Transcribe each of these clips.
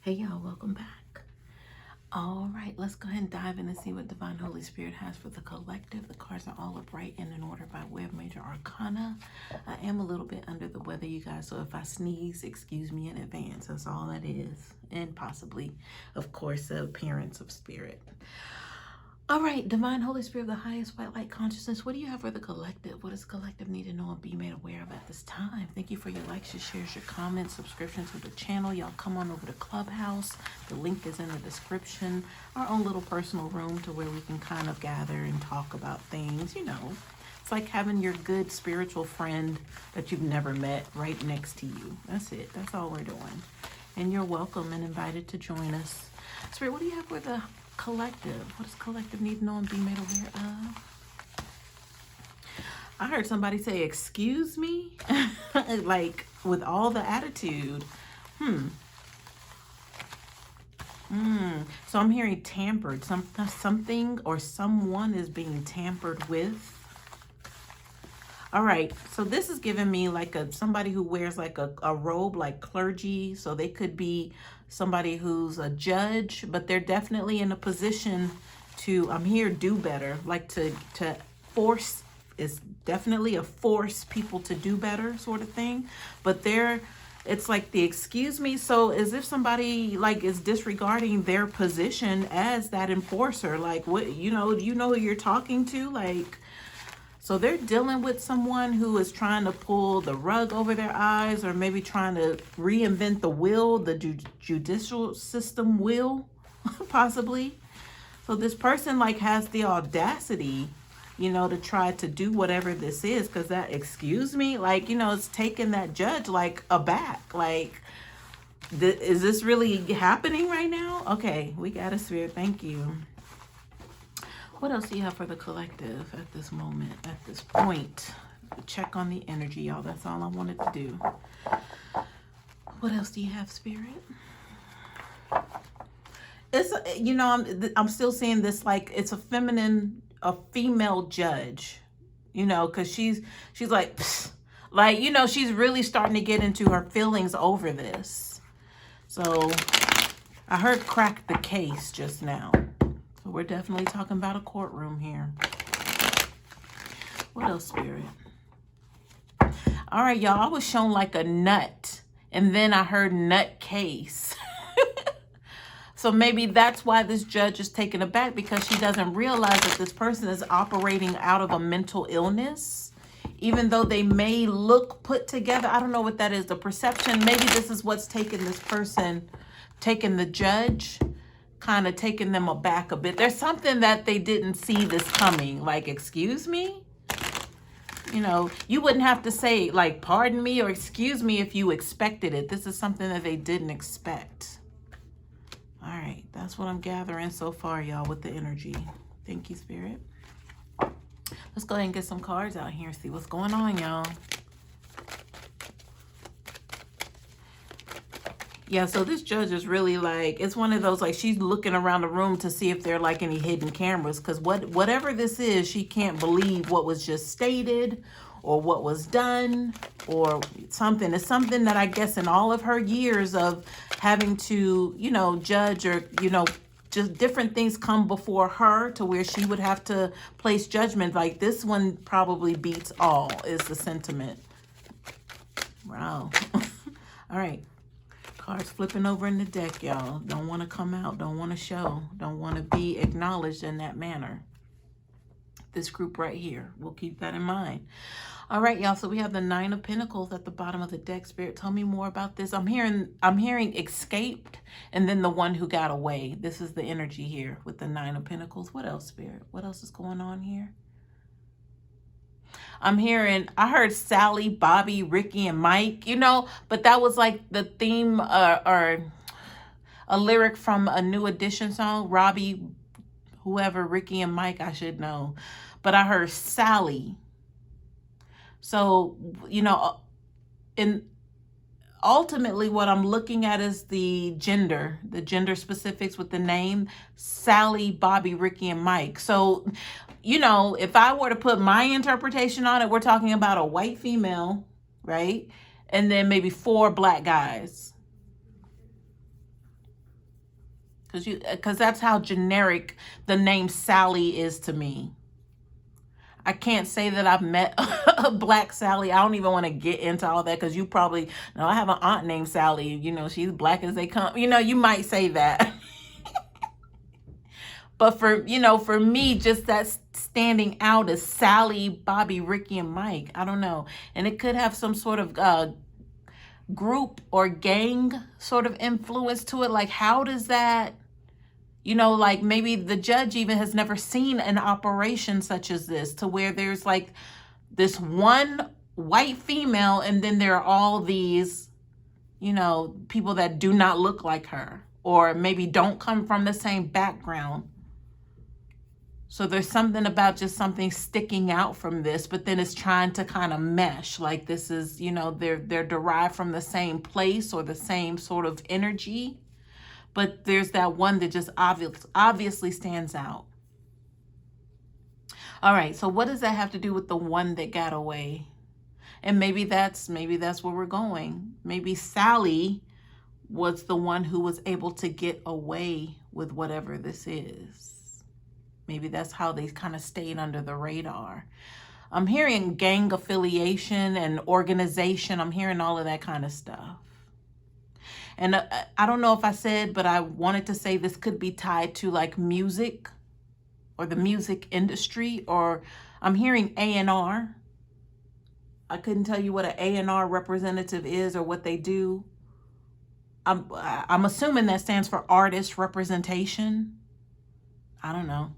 Hey y'all, welcome back. All right, let's go ahead and dive in and see what Divine Holy Spirit has for the collective. The cards are all upright and in order by way of major arcana. I am a little bit under the weather, you guys, so if I sneeze, excuse me in advance. That's all that is. And possibly, of course, the appearance of spirit. All right, Divine Holy Spirit of the highest white light consciousness, what do you have for the collective? What does the collective need to know and be made aware of at this time? Thank you for your likes, your shares, your comments, subscription to the channel. Y'all come on over to Clubhouse. The link is in the description. Our own little personal room to where we can kind of gather and talk about things, you know. It's like having your good spiritual friend that you've never met right next to you. That's it. That's all we're doing. And you're welcome and invited to join us. Spirit, what do you have for the collective? What does collective need to know and be made aware of? I heard somebody say, excuse me, like with all the attitude. So I'm hearing tampered. Something or someone is being tampered with. All right, so this is giving me like somebody who wears like a robe, like clergy. So they could be somebody who's a judge, but they're definitely in a position to, I'm here, do better. Like to force, is definitely a force people to do better sort of thing. But it's like the excuse me. So as if somebody like is disregarding their position as that enforcer. Like what, you know who you're talking to, like. So they're dealing with someone who is trying to pull the rug over their eyes, or maybe trying to reinvent the will, the judicial system will, possibly. So this person like has the audacity, to try to do whatever this is, because that, excuse me, like, it's taking that judge like aback. Like, is this really happening right now? Okay, we got a spirit. Thank you. What else do you have for the collective at this moment, at this point? Check on the energy, y'all. That's all I wanted to do. What else do you have, Spirit? It's, I'm still seeing this like it's a female judge, because she's like, pfft, like, she's really starting to get into her feelings over this. So I heard crack the case just now. We're definitely talking about a courtroom here. What else, Spirit? All right, y'all. I was shown like a nut, and then I heard nut case. So maybe that's why this judge is taken aback, because she doesn't realize that this person is operating out of a mental illness. Even though they may look put together. I don't know what that is. The perception. Maybe this is what's taking this person, taking the judge, kind of taking them aback a bit. There's something that they didn't see this coming. Like, excuse me? You wouldn't have to say, like, pardon me or excuse me if you expected it. This is something that they didn't expect. All right. That's what I'm gathering so far, y'all, with the energy. Thank you, Spirit. Let's go ahead and get some cards out here and see what's going on, y'all. Yeah, so this judge is really like, it's one of those, like, she's looking around the room to see if there are like any hidden cameras, because whatever this is, she can't believe what was just stated or what was done or something. It's something that I guess in all of her years of having to, judge or, just different things come before her to where she would have to place judgment. Like, this one probably beats all is the sentiment. Wow. All right. Cards flipping over in the deck, y'all. Don't want to come out. Don't want to show. Don't want to be acknowledged in that manner. This group right here. We'll keep that in mind. All right, y'all. So we have the Nine of Pentacles at the bottom of the deck. Spirit, tell me more about this. I'm hearing escaped, and then the one who got away. This is the energy here with the Nine of Pentacles. What else, Spirit? What else is going on here? I heard Sally, Bobby, Ricky, and Mike, but that was like the theme or a lyric from a New Edition song. Robbie, whoever, Ricky, and Mike, I should know. But I heard Sally. So, and ultimately what I'm looking at is the gender specifics with the name Sally, Bobby, Ricky, and Mike. So, if I were to put my interpretation on it, we're talking about a white female, right? And then maybe 4 black guys. Because that's how generic the name Sally is to me. I can't say that I've met a black Sally. I don't even want to get into all that, because you probably know I have an aunt named Sally. You know, she's black as they come. You know, you might say that. But for me, just that standing out as Sally, Bobby, Ricky, and Mike. I don't know. And it could have some sort of group or gang sort of influence to it. Like, how does that, like maybe the judge even has never seen an operation such as this, to where there's like this one white female and then there are all these, people that do not look like her, or maybe don't come from the same background. So there's something about just something sticking out from this, but then it's trying to kind of mesh. Like this is, they're derived from the same place or the same sort of energy. But there's that one that just obviously stands out. All right, so what does that have to do with the one that got away? And maybe that's where we're going. Maybe Sally was the one who was able to get away with whatever this is. Maybe that's how they kind of stayed under the radar. I'm hearing gang affiliation and organization. I'm hearing all of that kind of stuff. And I don't know if I said, but I wanted to say this could be tied to like music or the music industry, or I'm hearing A&R. I couldn't tell you what an A&R representative is or what they do. I'm assuming that stands for artist representation. I don't know.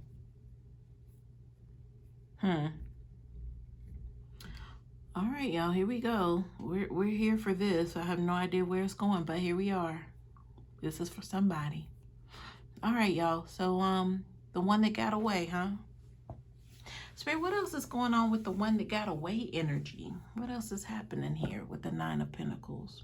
All right, y'all, here we go. We're here for this. I have no idea where it's going, but here we are. This is for somebody. All right, y'all. So the one that got away, huh? Spirit, what else is going on with the one that got away energy? What else is happening here with the Nine of Pentacles?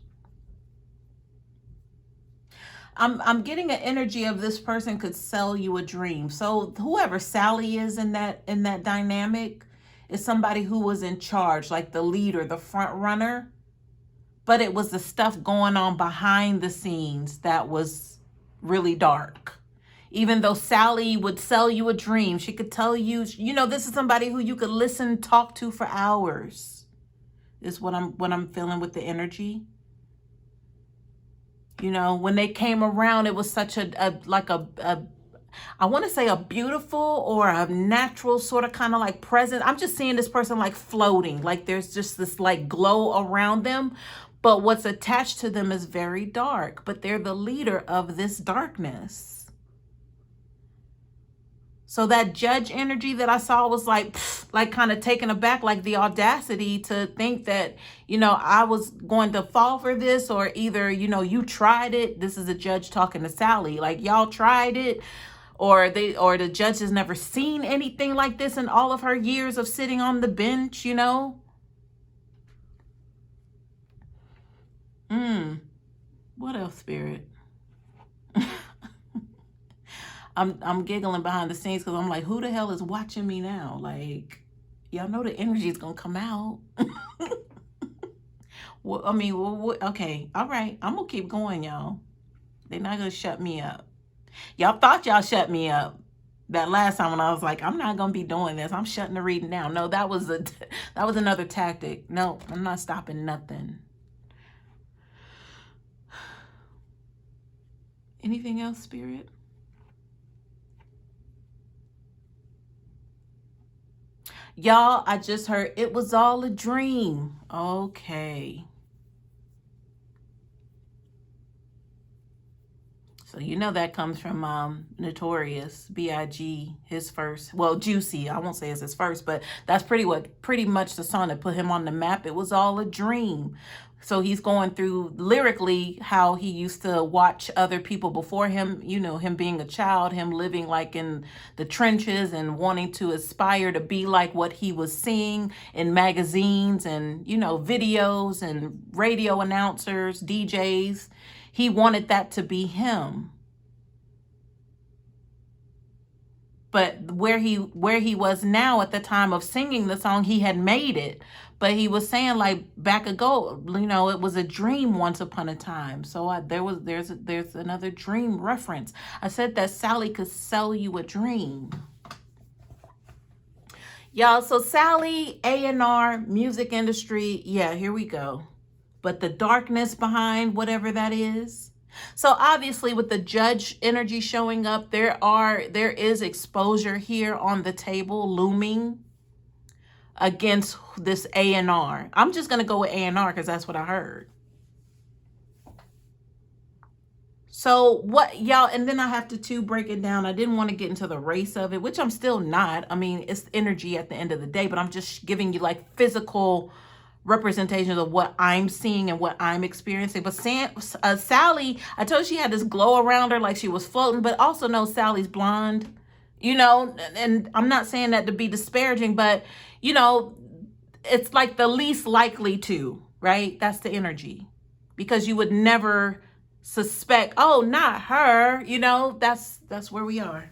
I'm getting an energy of this person could sell you a dream. So whoever Sally is in that dynamic is somebody who was in charge, like the leader, the front runner. But it was the stuff going on behind the scenes that was really dark. Even though Sally would sell you a dream, she could tell you, this is somebody who you could listen, talk to for hours. Is what I'm feeling with the energy. When they came around, it was such a I want to say a beautiful or a natural sort of kind of like presence. I'm just seeing this person like floating, like there's just this like glow around them, but what's attached to them is very dark, but they're the leader of this darkness. So that judge energy that I saw was like kind of taken aback, like the audacity to think that, I was going to fall for this, or either, you tried it. This is a judge talking to Sally, like y'all tried it, or the judge has never seen anything like this in all of her years of sitting on the bench, What else, Spirit? I'm giggling behind the scenes because I'm like, who the hell is watching me now? Like, y'all know the energy is gonna come out. Okay, all right. I'm gonna keep going, y'all. They're not gonna shut me up. Y'all thought y'all shut me up that last time when I was like, I'm not gonna be doing this. I'm shutting the reading down. No, that was another tactic. No, I'm not stopping nothing. Anything else, Spirit? Y'all, I just heard it was all a dream. Okay. So that comes from Notorious B.I.G. his first, well, Juicy. I won't say it's his first, but that's pretty much the song that put him on the map. It was all a dream. So he's going through lyrically how he used to watch other people before him, him being a child, him living like in the trenches and wanting to aspire to be like what he was seeing in magazines and, videos and radio announcers, DJs. He wanted that to be him. But where he was now at the time of singing the song, he had made it. But he was saying like back ago, you know, it was a dream once upon a time. So there's another dream reference. I said that Sally could sell you a dream. Y'all, so Sally, A&R, music industry, yeah, here we go. But the darkness behind whatever that is. So obviously with the judge energy showing up, there is exposure here on the table looming against this A&R. I'm just going to go with A&R because that's what I heard. So what, y'all, and then I have to too break it down. I didn't want to get into the race of it, which I'm still not. I mean, it's energy at the end of the day, but I'm just giving you like physical representations of what I'm seeing and what I'm experiencing. But Sally, I told you she had this glow around her like she was floating, but also know Sally's blonde, you know, and I'm not saying that to be disparaging, but you know, it's like the least likely to, right? That's the energy, because you would never suspect, oh, not her, you know, that's where we are.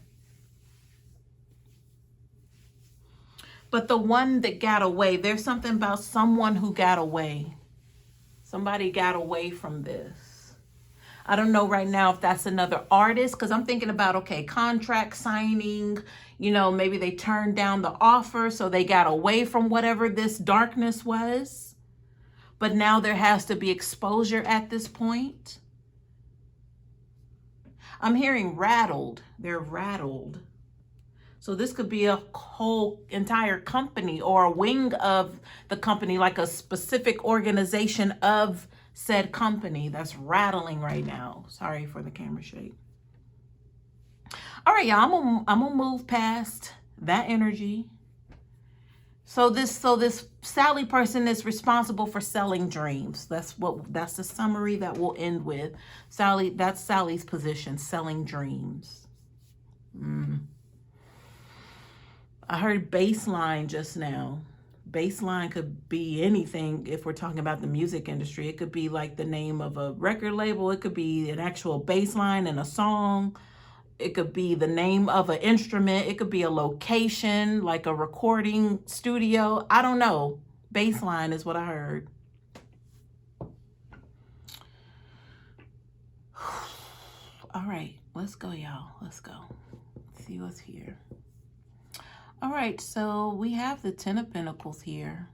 But the one that got away, there's something about someone who got away. Somebody got away from this. I don't know right now if that's another artist, because I'm thinking about, okay, contract signing, you know, maybe they turned down the offer, so they got away from whatever this darkness was. But now there has to be exposure at this point. I'm hearing rattled. They're rattled. So this could be a whole entire company or a wing of the company, like a specific organization of said company that's rattling right now. Sorry for the camera shake. All right, y'all, I'm gonna move past that energy. So this Sally person is responsible for selling dreams. That's the summary that we'll end with. Sally, that's Sally's position, selling dreams. I heard baseline just now. Baseline could be anything if we're talking about the music industry. It could be like the name of a record label. It could be an actual baseline in a song. It could be the name of an instrument. It could be a location, like a recording studio. I don't know. Baseline is what I heard. All right, let's go, y'all. Let's go. Let's see what's here. All right, so we have the 10 of Pentacles here.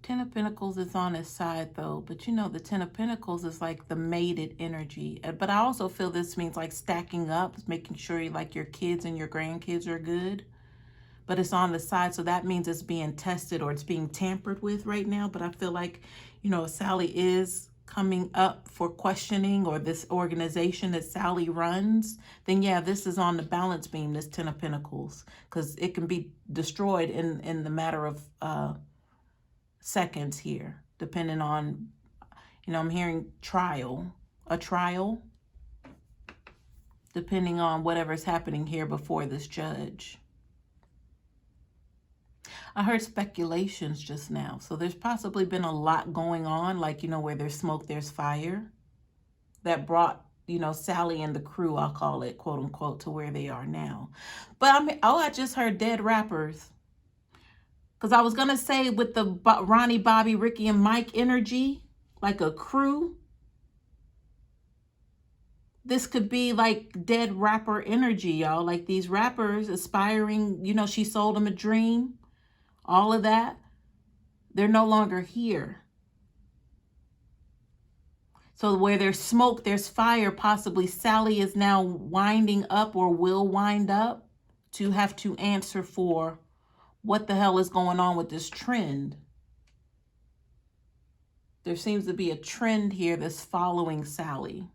10 of Pentacles is on his side though, but you know the 10 of Pentacles is like the mated energy. But I also feel this means like stacking up, making sure like your kids and your grandkids are good. But it's on the side, so that means it's being tested or it's being tampered with right now. But I feel like, you know, Sally is coming up for questioning, or this organization that Sally runs, then yeah, this is on the balance beam, this 10 of Pentacles, because it can be destroyed in the matter of seconds here, depending on, you know, I'm hearing a trial, depending on whatever's happening here before this judge. I heard speculations just now. So there's possibly been a lot going on, like, you know, where there's smoke, there's fire, that brought, you know, Sally and the crew, I'll call it, quote unquote, to where they are now. But I just heard dead rappers. Because I was going to say with the Ronnie, Bobby, Ricky, and Mike energy, like a crew, this could be like dead rapper energy, y'all. Like these rappers aspiring, you know, she sold them a dream. All of that, they're no longer here. So where there's smoke, there's fire. Possibly Sally is now winding up or will wind up to have to answer for what the hell is going on with this trend. There seems to be a trend here that's following Sally.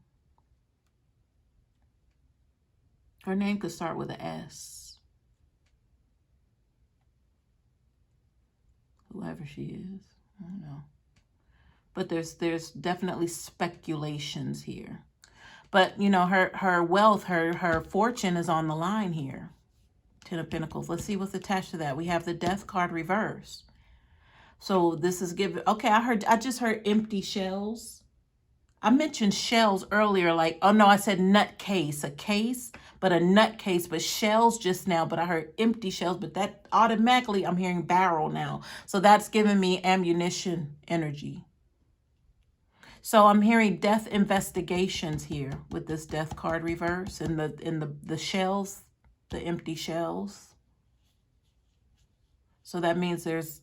Her name could start with an S. Whoever she is, I don't know. But there's definitely speculations here. But you know, her wealth, her fortune is on the line here. 10 of Pentacles. Let's see what's attached to that. We have the Death card reversed. So this is given. Okay, I just heard empty shells. I mentioned shells earlier, like, oh no, I said nut case, a case. but a nut case, but shells just now, but I heard empty shells, but that automatically I'm hearing barrel now. So that's giving me ammunition energy. So I'm hearing death investigations here with this death card reverse and the shells, the empty shells. So that means there's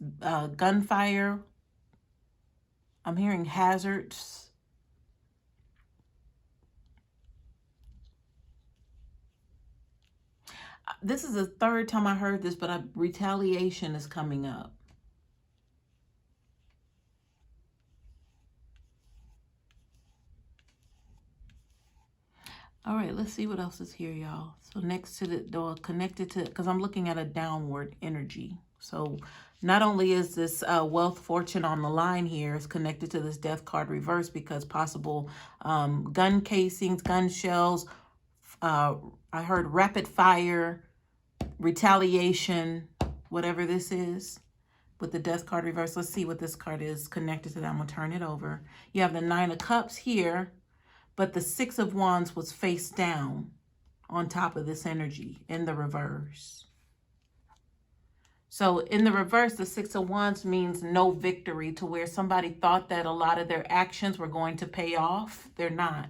gunfire. I'm hearing hazards. This is the third time I heard this, but retaliation is coming up. All right, let's see what else is here, y'all. So next to the door, connected to, because I'm looking at a downward energy. So not only is this wealth fortune on the line here, it's connected to this death card reverse because possible gun casings, gun shells. I heard rapid fire, retaliation, whatever this is. With the death card reverse, let's see what this card is connected to that. I'm going to turn it over. You have the 9 of Cups here. But the 6 of Wands was face down on top of this energy in the reverse. So in the reverse, the 6 of Wands means no victory, to where somebody thought that a lot of their actions were going to pay off. They're not.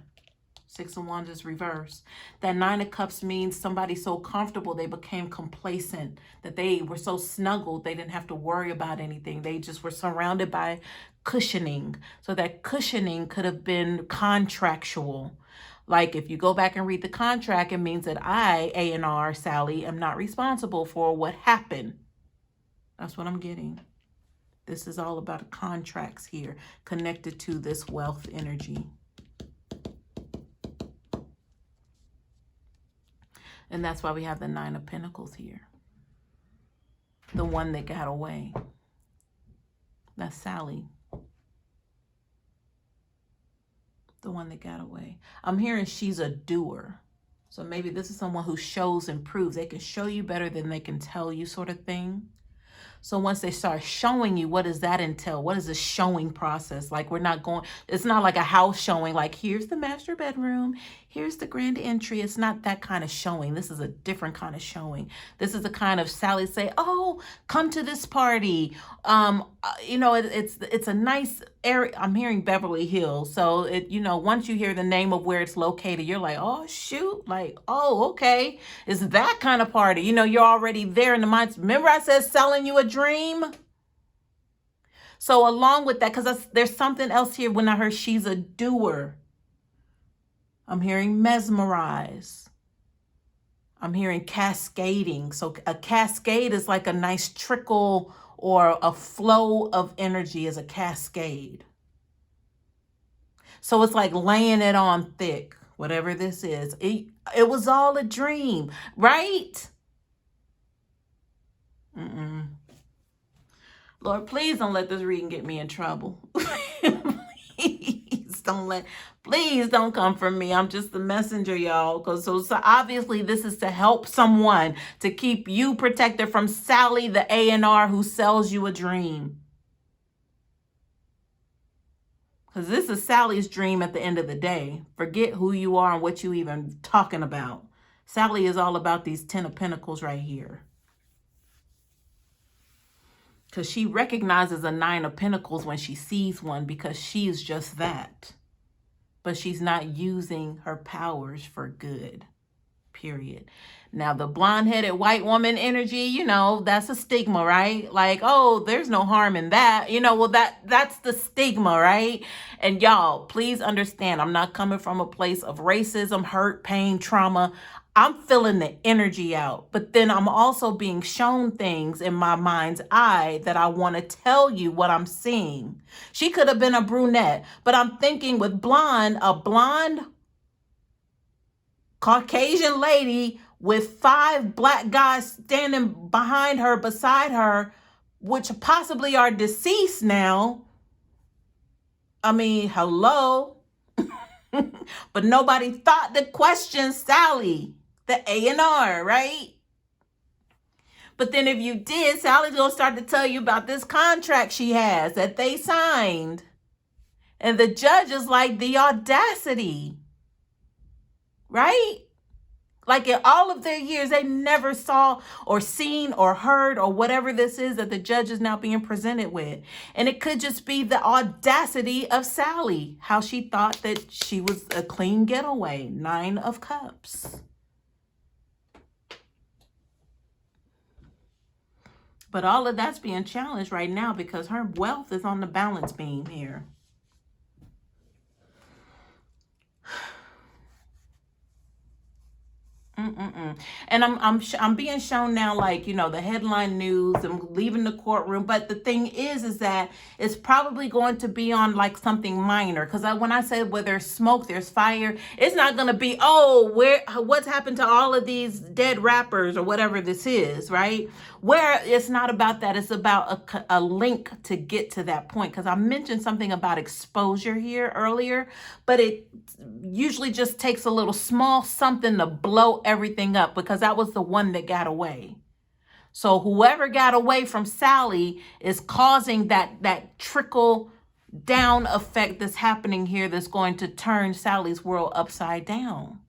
6 of Wands is reverse. That 9 of Cups means somebody so comfortable they became complacent, that they were so snuggled they didn't have to worry about anything. They just were surrounded by cushioning. So that cushioning could have been contractual. Like if you go back and read the contract, it means that I, A&R, Sally, am not responsible for what happened. That's what I'm getting. This is all about contracts here, connected to this wealth energy. And that's why we have the 9 of Pentacles here. The one that got away. That's Sally. The one that got away. I'm hearing she's a doer. So maybe this is someone who shows and proves. They can show you better than they can tell you, sort of thing. So once they start showing you, what does that entail? What is the showing process? Like we're not going, it's not like a house showing, like here's the master bedroom, here's the grand entry. It's not that kind of showing. This is a different kind of showing. This is the kind of Sally say, oh, come to this party. You know, it's a nice area. I'm hearing Beverly Hills. So you know, once you hear the name of where it's located, you're like, oh shoot, like, oh, okay. It's that kind of party. You know, you're already there in the mind. Remember I said selling you a dream? So along with that, because there's something else here when I heard she's a doer. I'm hearing mesmerize. I'm hearing cascading. So a cascade is like a nice trickle or a flow of energy is a cascade. So it's like laying it on thick, whatever this is. It was all a dream, right? Lord, please don't let this reading get me in trouble. Please don't come from me. I'm just the messenger, y'all. So obviously this is to help someone, to keep you protected from Sally, the A&R who sells you a dream. Because this is Sally's dream at the end of the day. Forget who you are and what you even talking about. Sally is all about these 10 of Pentacles right here. Because she recognizes a 9 of Pentacles when she sees one, because she is just that. But she's not using her powers for good, period. Now, the blonde-headed white woman energy, you know, that's a stigma, right? Like, oh, there's no harm in that. You know, well, that's the stigma, right? And y'all, please understand, I'm not coming from a place of racism, hurt, pain, trauma. I'm feeling the energy out, but then I'm also being shown things in my mind's eye that I want to tell you what I'm seeing. She could have been a brunette, but I'm thinking with blonde, a blonde Caucasian lady with 5 black guys standing behind her, beside her, which possibly are deceased now. I mean, hello. But nobody thought to question Sally, the A&R, right? But then if you did, Sally's going to start to tell you about this contract she has that they signed. And the judge is like, the audacity, right? Like in all of their years, they never saw or seen or heard or whatever this is that the judge is now being presented with. And it could just be the audacity of Sally, how she thought that she was a clean getaway. 9 of Cups. But all of that's being challenged right now because her wealth is on the balance beam here. And I'm being shown now, like, you know, the headline news. I'm leaving the courtroom, but the thing is that it's probably going to be on like something minor. Because when I say where there's smoke, there's fire. It's not going to be, oh, what's happened to all of these dead rappers or whatever this is, right? Where it's not about that. It's about a link to get to that point. Because I mentioned something about exposure here earlier, but it usually just takes a little small something to blow everything up, because that was the one that got away. So whoever got away from Sally is causing that trickle down effect that's happening here, that's going to turn Sally's world upside down.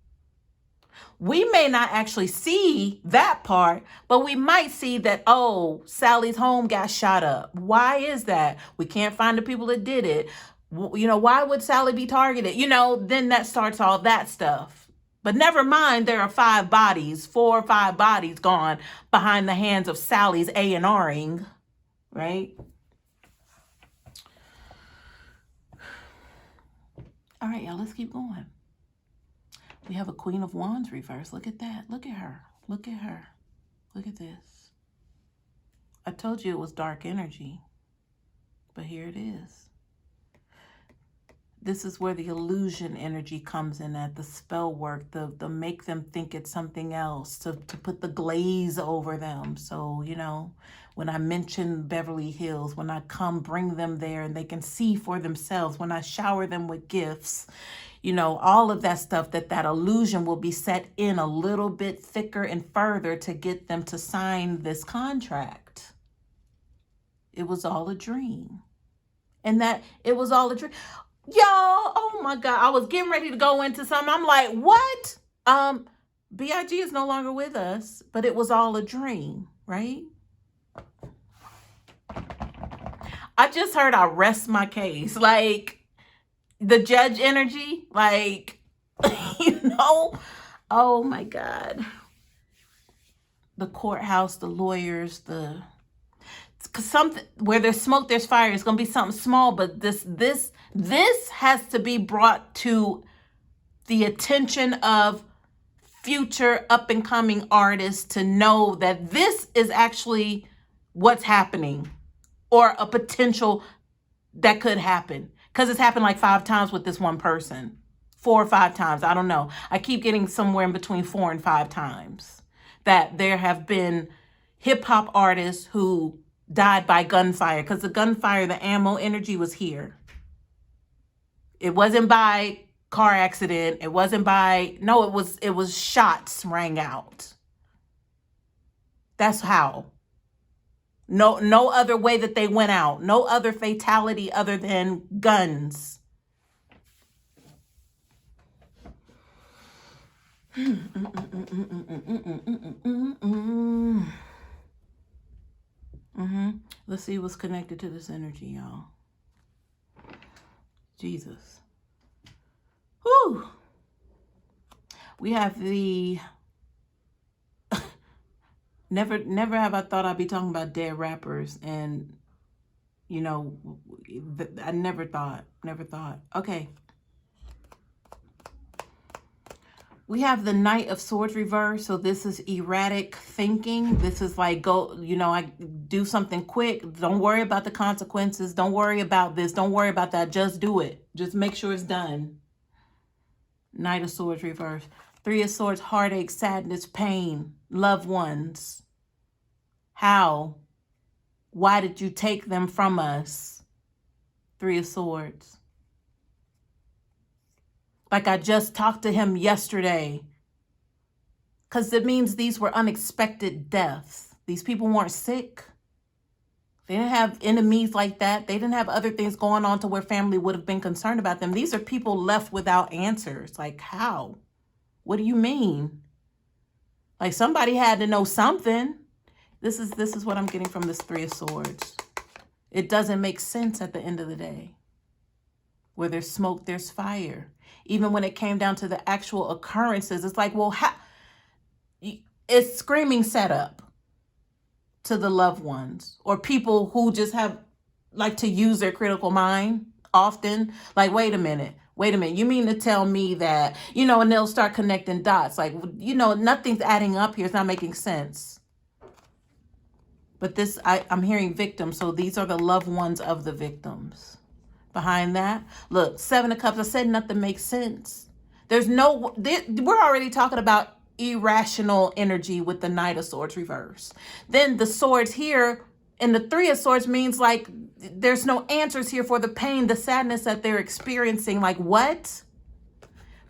We may not actually see that part, but we might see that, oh, Sally's home got shot up. Why is that? We can't find the people that did it. You know, why would Sally be targeted? You know, then that starts all that stuff. But never mind, there are 4 or 5 bodies gone behind the hands of Sally's A&Ring, right? All right, y'all, let's keep going. We have a Queen of Wands reverse. Look at that. Look at her. Look at her. Look at this. I told you it was dark energy, but here it is. This is where the illusion energy comes in at, the spell work, the make them think it's something else, to put the glaze over them. So, you know, when I mention Beverly Hills, when I come bring them there and they can see for themselves, when I shower them with gifts, you know, all of that stuff, that illusion will be set in a little bit thicker and further to get them to sign this contract. It was all a dream. And that it was all a dream. Y'all, oh my God, I was getting ready to go into something. I'm like, what? B.I.G. is no longer with us, but it was all a dream, right? I just heard I rest my case. Like, the judge energy, like, you know, oh my God. The courthouse, the lawyers, something where there's smoke, there's fire. It's going to be something small, but this has to be brought to the attention of future up and coming artists to know that this is actually what's happening, or a potential that could happen. Because it's happened like 5 times with this one person. 4 or 5 times. I don't know. I keep getting somewhere in between 4 and 5 times that there have been hip hop artists who died by gunfire, because the gunfire, the ammo energy was here. It wasn't by car accident. It wasn't by, no, it was shots rang out. That's how. No other way that they went out. No other fatality other than guns. Let's see what's connected to this energy, y'all. Jesus. Whew. We have the never have I thought I'd be talking about dead rappers, and you know, I never thought. Okay. We have the Knight of Swords reverse. So this is erratic thinking. This is like, go, you know, I do something quick. Don't worry about the consequences. Don't worry about this. Don't worry about that. Just do it. Just make sure it's done. Knight of Swords reverse. 3 of Swords, heartache, sadness, pain, loved ones. How? Why did you take them from us? 3 of Swords. Like I just talked to him yesterday. Because it means these were unexpected deaths. These people weren't sick. They didn't have enemies like that. They didn't have other things going on to where family would have been concerned about them. These are people left without answers. Like, how? What do you mean? Like somebody had to know something. This is what I'm getting from this Three of Swords. It doesn't make sense at the end of the day. Where there's smoke, there's fire. Even when it came down to the actual occurrences, it's like, well, it's screaming setup to the loved ones or people who just have like to use their critical mind often. Like, wait a minute. You mean to tell me that, and they'll start connecting dots. Like, nothing's adding up here. It's not making sense. But I'm hearing victims. So these are the loved ones of the victims. Behind that, look, Seven of Cups. I said nothing makes sense. We're already talking about irrational energy with the Knight of Swords reverse. Then the swords here and the Three of Swords means like there's no answers here for the pain, the sadness that they're experiencing. Like what?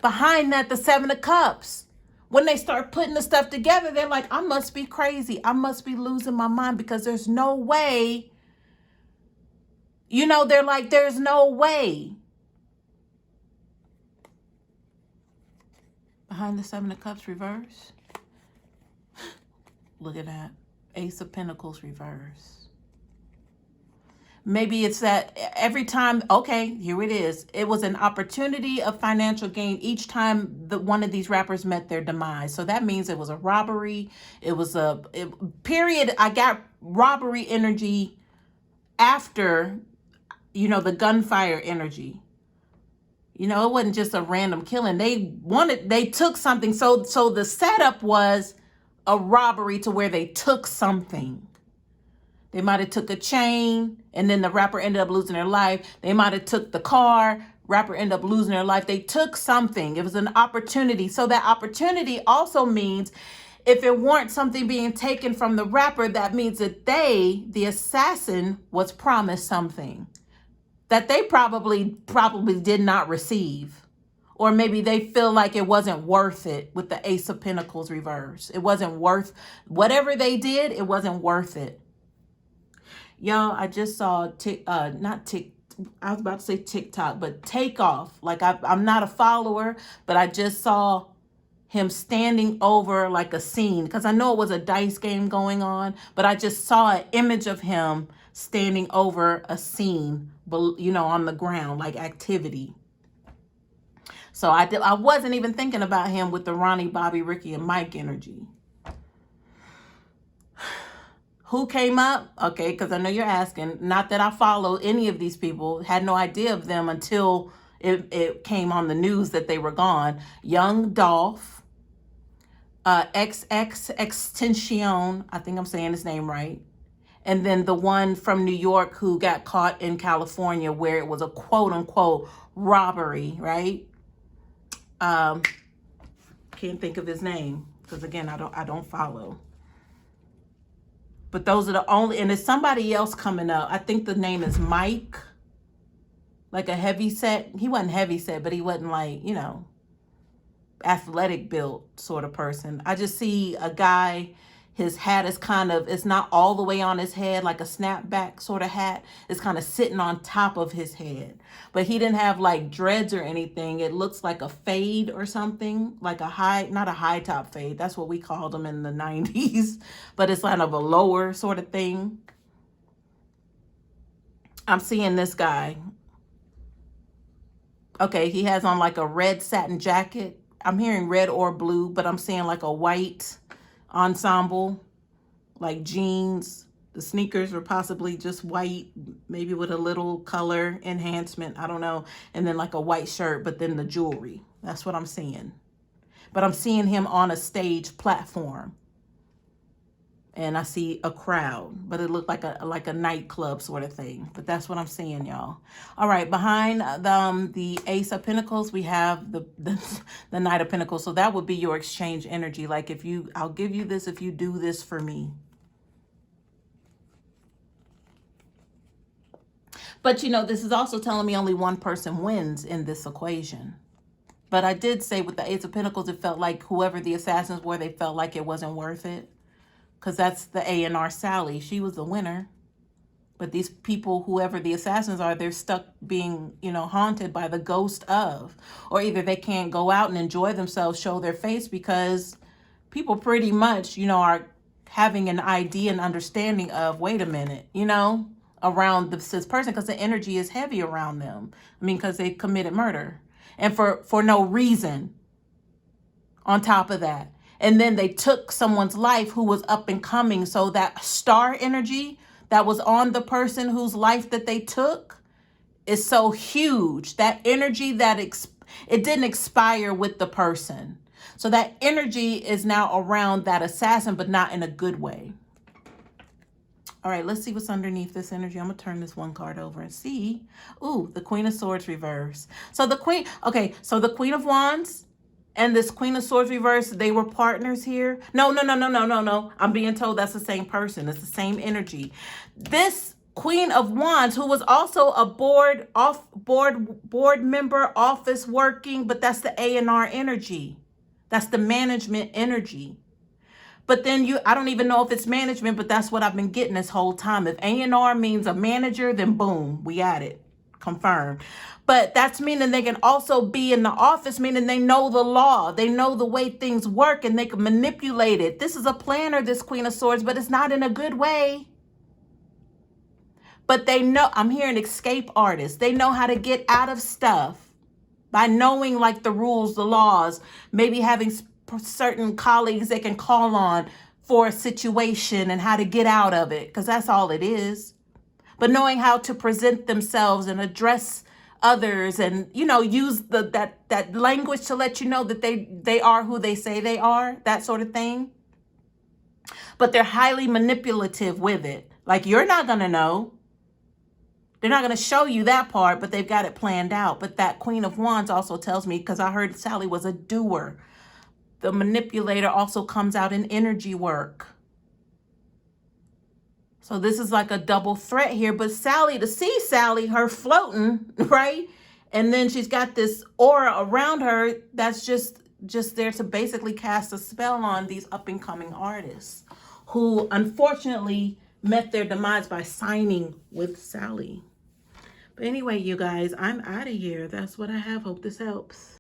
Behind that, the Seven of Cups. When they start putting the stuff together, they're like, I must be crazy. I must be losing my mind because there's no way. They're like, there's no way. Behind the Seven of Cups reverse. Look at that. Ace of Pentacles reverse. Maybe it's that every time, okay, here it is. It was an opportunity of financial gain each time one of these rappers met their demise. So that means it was a robbery. It was period. I got robbery energy after, the gunfire energy. It wasn't just a random killing. They took something. So the setup was a robbery to where they took something. They might have took a chain and then the rapper ended up losing their life. They might have took the car, rapper ended up losing their life. They took something. It was an opportunity. So that opportunity also means if it weren't something being taken from the rapper, that means that the assassin, was promised something that they probably did not receive. Or maybe they feel like it wasn't worth it with the Ace of Pentacles reverse. It wasn't worth whatever they did. It wasn't worth it. Y'all, I just saw I was about to say TikTok, but Takeoff. Like I'm not a follower, but I just saw him standing over like a scene because I know it was a dice game going on, but I just saw an image of him standing over a scene, on the ground, like activity. So I wasn't even thinking about him with the Ronnie, Bobby, Ricky, and Mike energy. Who came up? Okay, because I know you're asking. Not that I follow any of these people. Had no idea of them until it came on the news that they were gone. Young Dolph, XX Extension, I think I'm saying his name right. And then the one from New York who got caught in California where it was a quote unquote robbery, right? Can't think of his name because again, I don't follow. But those are the only, and there's somebody else coming up. I think the name is Mike, like a heavy set. He wasn't heavy set, but he wasn't like, athletic built sort of person. I just see a guy, his hat is it's not all the way on his head, like a snapback sort of hat. It's kind of sitting on top of his head. But he didn't have like dreads or anything. It looks like a fade or something, like not a high top fade. That's what we called them in the 90s. But it's kind of a lower sort of thing. I'm seeing this guy. Okay, he has on like a red satin jacket. I'm hearing red or blue, but I'm seeing like a white ensemble, like jeans. The sneakers were possibly just white, maybe with a little color enhancement. I don't know. And then like a white shirt, but then the jewelry. That's what I'm seeing. But I'm seeing him on a stage platform. And I see a crowd, but it looked like a nightclub sort of thing. But that's what I'm seeing, y'all. All right, behind the Ace of Pentacles, we have the Knight of Pentacles. So that would be your exchange energy. Like I'll give you this if you do this for me. But this is also telling me only one person wins in this equation. But I did say with the Ace of Pentacles, it felt like whoever the assassins were, they felt like it wasn't worth it. Because that's the A&R Sally. She was the winner. But these people, whoever the assassins are, they're stuck being, haunted by the ghost of. Or either they can't go out and enjoy themselves, show their face because people pretty much, you know, are having an idea and understanding of, wait a minute, you know, around this person, because the energy is heavy around them. I mean, because they committed murder, and for no reason on top of that. And then they took someone's life who was up and coming. So that star energy that was on the person whose life that they took is so huge. That energy that it didn't expire with the person. So that energy is now around that assassin, but not in a good way. All right, let's see what's underneath this energy. I'm going to turn this one card over and see. Ooh, the Queen of Swords reverse. So the Queen, okay, so the Queen of Wands and this Queen of Swords reverse, they were partners here. No. I'm being told that's the same person. It's the same energy. This Queen of Wands, who was also a board member, office working, but that's the A&R energy. That's the management energy. But then I don't even know if it's management, but that's what I've been getting this whole time. If A&R means a manager, then boom, we at it. Confirmed. But that's meaning they can also be in the office, meaning they know the law. They know the way things work and they can manipulate it. This is a planner, this Queen of Swords, but it's not in a good way. But they know, I'm hearing escape artists. They know how to get out of stuff by knowing like the rules, the laws, maybe having certain colleagues they can call on for a situation and how to get out of it, because that's all it is. But knowing how to present themselves and address others and, you know, use that language to let you know that they are who they say they are, that sort of thing. But they're highly manipulative with it. Like, you're not going to know. They're not going to show you that part, but they've got it planned out. But that Queen of Wands also tells me, because I heard Sally was a doer. The manipulator also comes out in energy work. So this is like a double threat here. But Sally, to see Sally, her floating, right? And then she's got this aura around her that's just there to basically cast a spell on these up-and-coming artists who unfortunately met their demise by signing with Sally. But anyway, you guys, I'm out of here. That's what I have. Hope this helps.